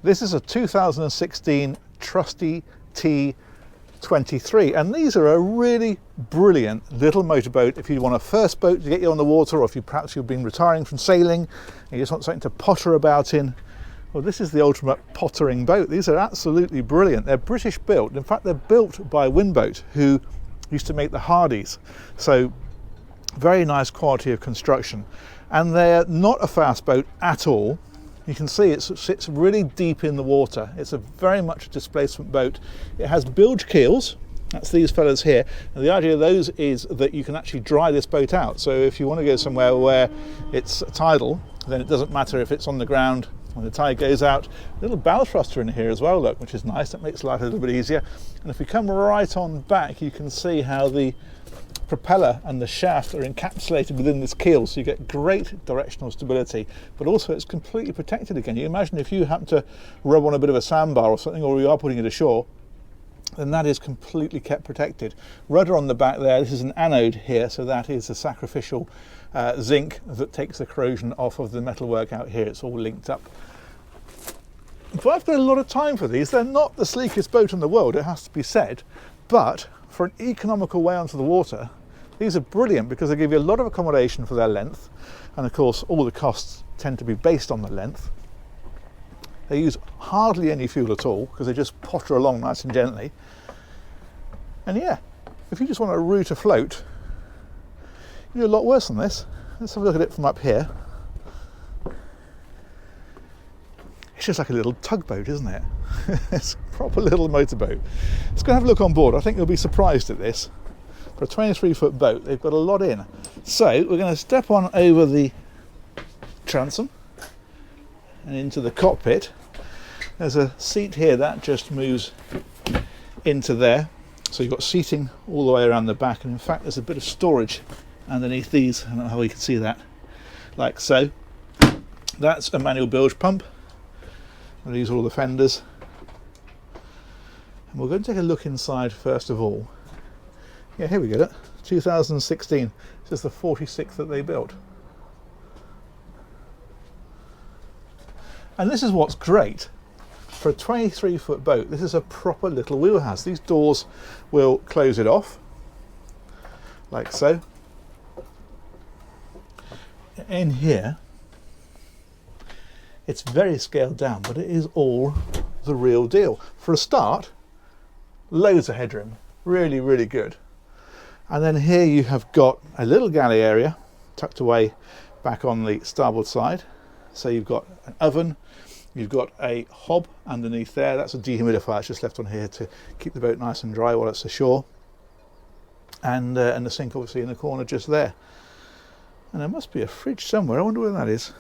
This is a 2016 Trusty T23, and these are a really brilliant little motorboat if you want a first boat to get you on the water, or if perhaps you've been retiring from sailing and you just want something to potter about in. Well, this is the ultimate pottering boat. These are absolutely brilliant. They're British built. In fact, they're built by Windboat, who used to make the Hardies. So very nice quality of construction. And they're not a fast boat at all. You can see it sits really deep in the water. It's a very much a displacement boat. It has bilge keels. That's these fellas here. And the idea of those is that you can actually dry this boat out. So if you want to go somewhere where it's tidal, then it doesn't matter if it's on the ground when the tide goes out. A little bow thruster in here as well, look, which is nice. That makes life a little bit easier. And if we come right on back, you can see how the propeller and the shaft are encapsulated within this keel, so you get great directional stability, but also it's completely protected again. You imagine if you happen to rub on a bit of a sandbar or something, or you are putting it ashore, then that is completely kept protected. Rudder on the back there, this is an anode here, so that is a sacrificial zinc that takes the corrosion off of the metalwork out here. It's all linked up. But I've got a lot of time for these. They're not the sleekest boat in the world, it has to be said, but for an economical way onto the water, these are brilliant because they give you a lot of accommodation for their length, and of course all the costs tend to be based on the length. They use hardly any fuel at all because they just potter along nice and gently. And yeah, if you just want a route afloat, you do a lot worse than this. Let's have a look at it from up here. It's just like a little tugboat, isn't it? It's a proper little motorboat. Let's go have a look on board. I think you'll be surprised at this. For a 23-foot boat, they've got a lot in. So we're going to step on over the transom and into the cockpit. There's a seat here that just moves into there. So you've got seating all the way around the back, and in fact there's a bit of storage underneath these. I don't know how you can see that. Like so. That's a manual bilge pump. And these are all the fenders. And we're going to take a look inside first of all. Yeah, here we go. 2016. This is the 46th that they built. And this is what's great. For a 23-foot boat, this is a proper little wheelhouse. These doors will close it off, like so. In here, it's very scaled down, but it is all the real deal. For a start, loads of headroom. Really, really good. And then here you have got a little galley area tucked away back on the starboard side. So you've got an oven, you've got a hob underneath there. That's a dehumidifier. It's just left on here to keep the boat nice and dry while it's ashore. And the sink obviously in the corner just there. And there must be a fridge somewhere. I wonder where that is.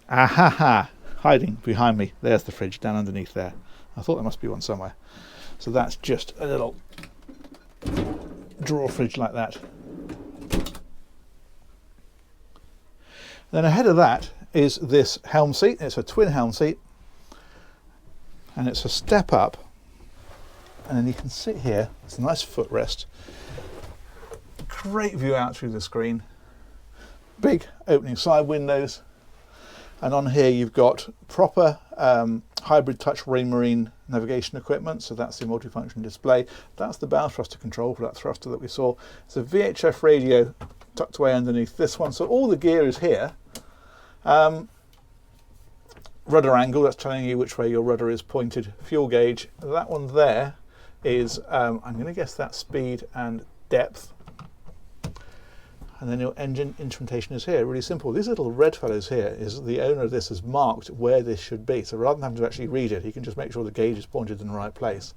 Aha! Hiding behind me. There's the fridge down underneath there. I thought there must be one somewhere. So that's just a little drawer fridge like that. Then ahead of that is this helm seat. It's a twin helm seat, and it's a step up, and then you can sit here. It's a nice footrest. Great view out through the screen. Big opening side windows, and on here you've got proper hybrid touch Raymarine navigation equipment. So that's the multifunction display. That's the bow thruster control for that thruster that we saw. It's a VHF radio tucked away underneath this one. So all the gear is here. Rudder angle, that's telling you which way your rudder is pointed. Fuel gauge, that one there is, I'm going to guess that's speed and depth. And then your engine instrumentation is here, really simple. These little red fellows here, is the owner of this has marked where this should be. So rather than having to actually read it, he can just make sure the gauge is pointed in the right place.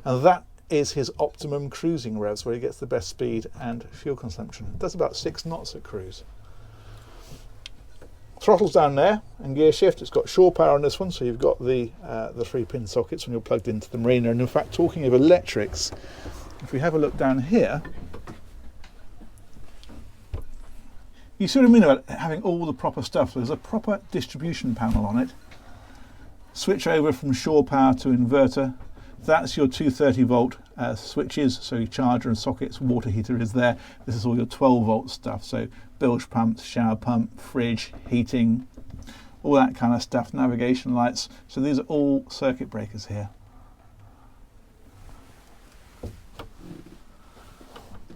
And that is his optimum cruising revs, where he gets the best speed and fuel consumption. It does about 6 knots at cruise. Throttle's down there, and gear shift. It's got shore power on this one, so you've got the 3-pin sockets when you're plugged into the marina. And in fact, talking of electrics, if we have a look down here, you see what I mean about having all the proper stuff. There's a proper distribution panel on it. Switch over from shore power to inverter. That's your 230 volt switches, so your charger and sockets, water heater is there. This is all your 12 volt stuff, so bilge pumps, shower pump, fridge, heating, all that kind of stuff, navigation lights. So these are all circuit breakers here.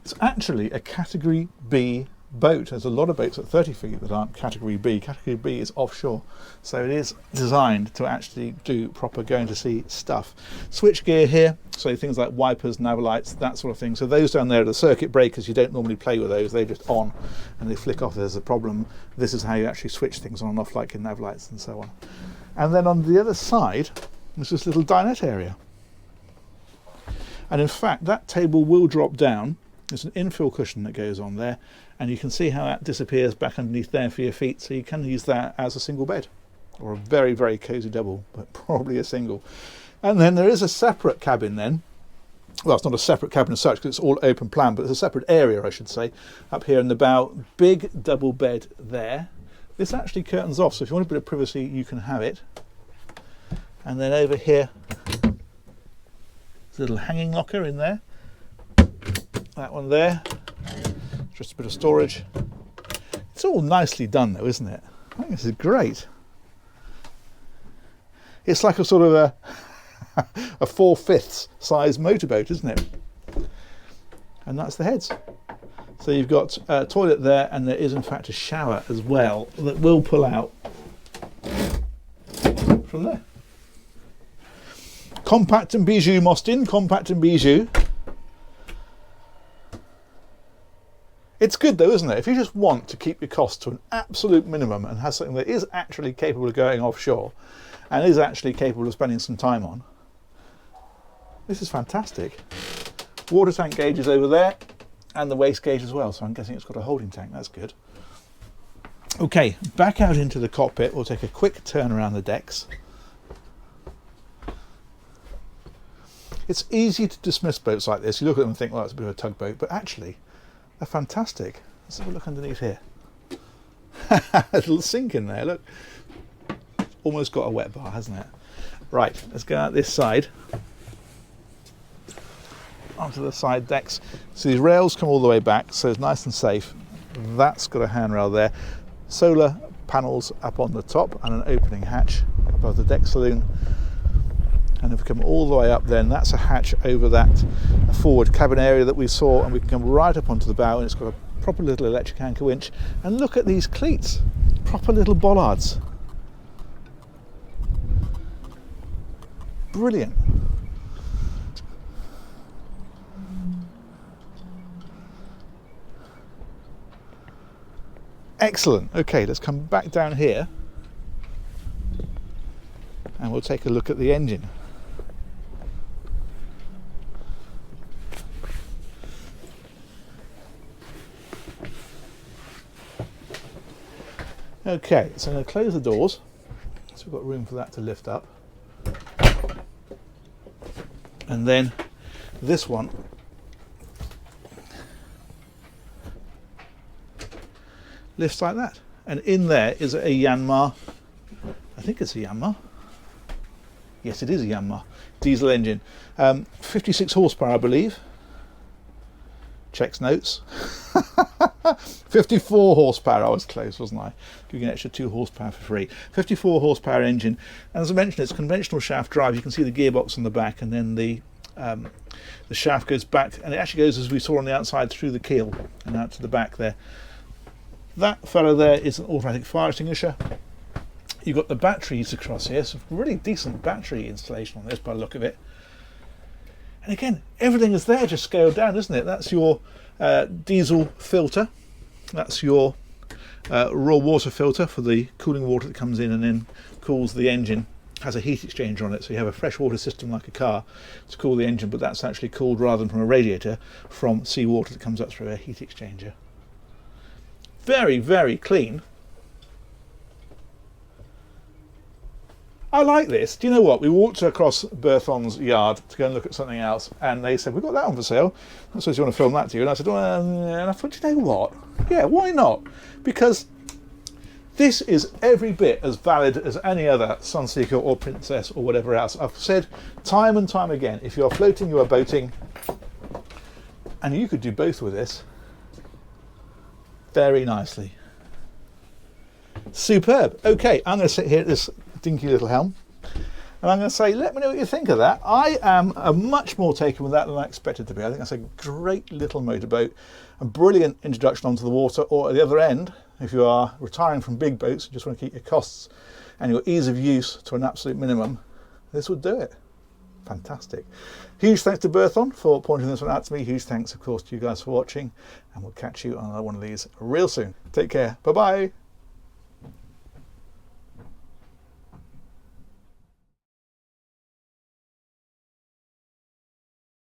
It's actually a Category B boat. There's a lot of boats at 30 feet that aren't Category B. Category B is offshore, so it is designed to actually do proper going to sea stuff. Switch gear here, so things like wipers, nav lights, that sort of thing. So those down there are the circuit breakers. You don't normally play with those, they're just on and they flick off. There's a problem. This is how you actually switch things on and off, like in nav lights and so on. And then on the other side there's this little dinette area, and in fact that table will drop down. There's an infill cushion that goes on there, and you can see how that disappears back underneath there for your feet, so you can use that as a single bed, or a very, very cosy double, but probably a single. And then there is a separate cabin then. Well, it's not a separate cabin as such because it's all open plan, but there's a separate area, I should say, up here in the bow. Big double bed there. This actually curtains off, so if you want a bit of privacy you can have it. And then over here, there's a little hanging locker in there. That one there, just a bit of storage. It's all nicely done though, isn't it? I think this is great. It's like a sort of a 4/5 size motorboat, isn't it? And that's the heads. So you've got a toilet there, and there is in fact a shower as well that will pull out from there. Compact and bijou, Mostyn, compact and bijou. It's good though, isn't it? If you just want to keep your costs to an absolute minimum and have something that is actually capable of going offshore and is actually capable of spending some time on, this is fantastic. Water tank gauge is over there, and the waste gauge as well, so I'm guessing it's got a holding tank. That's good. Okay, back out into the cockpit. We'll take a quick turn around the decks. It's easy to dismiss boats like this. You look at them and think, well, it's a bit of a tugboat, but actually they're fantastic. Let's have a look underneath here. A little sink in there, look. Almost got a wet bar, hasn't it? Right, let's go out this side. Onto the side decks. So these rails come all the way back, so it's nice and safe. That's got a handrail there. Solar panels up on the top and an opening hatch above the deck saloon. And if we come all the way up, then that's a hatch over that forward cabin area that we saw, and we can come right up onto the bow, and it's got a proper little electric anchor winch. And look at these cleats, proper little bollards. Brilliant. Excellent. Okay, let's come back down here and we'll take a look at the engine. Okay, so I'm going to close the doors, so we've got room for that to lift up. And then this one lifts like that. And in there is a Yanmar, I think it's a Yanmar. Yes, it is a Yanmar diesel engine. 56 horsepower, I believe. Checks notes. 54 horsepower, I was close, wasn't I? Giving an extra 2 horsepower for free. 54 horsepower engine, and as I mentioned, it's conventional shaft drive. You can see the gearbox on the back, and then the shaft goes back, and it actually goes, as we saw on the outside, through the keel and out to the back there. That fellow there is an automatic fire extinguisher. You've got the batteries across here, so really decent battery installation on this by the look of it. And again, everything is there, just scaled down, isn't it? That's your diesel filter. That's your raw water filter for the cooling water that comes in and then cools the engine. Has a heat exchanger on it, so you have a freshwater system like a car to cool the engine, but that's actually cooled rather than from a radiator, from seawater that comes up through a heat exchanger. Very, very clean. I like this. Do you know what? We walked across Berthon's yard to go and look at something else, and they said, we've got that on for sale. I suppose you want to film that, do you? And I said, well, and I thought, you know what? Yeah, why not? Because this is every bit as valid as any other Sunseeker or Princess or whatever else. I've said time and time again, if you're floating, you are boating, and you could do both with this very nicely. Superb. Okay, I'm going to sit here at this dinky little helm, and I'm going to say, let me know what you think of that. I am much more taken with that than I expected to be. I think that's a great little motorboat, a brilliant introduction onto the water, or at the other end, if you are retiring from big boats and just want to keep your costs and your ease of use to an absolute minimum, this would do it. Fantastic. Huge thanks to Berthon for pointing this one out to me. Huge thanks, of course, to you guys for watching, and we'll catch you on another one of these real soon. Take care. Bye-bye.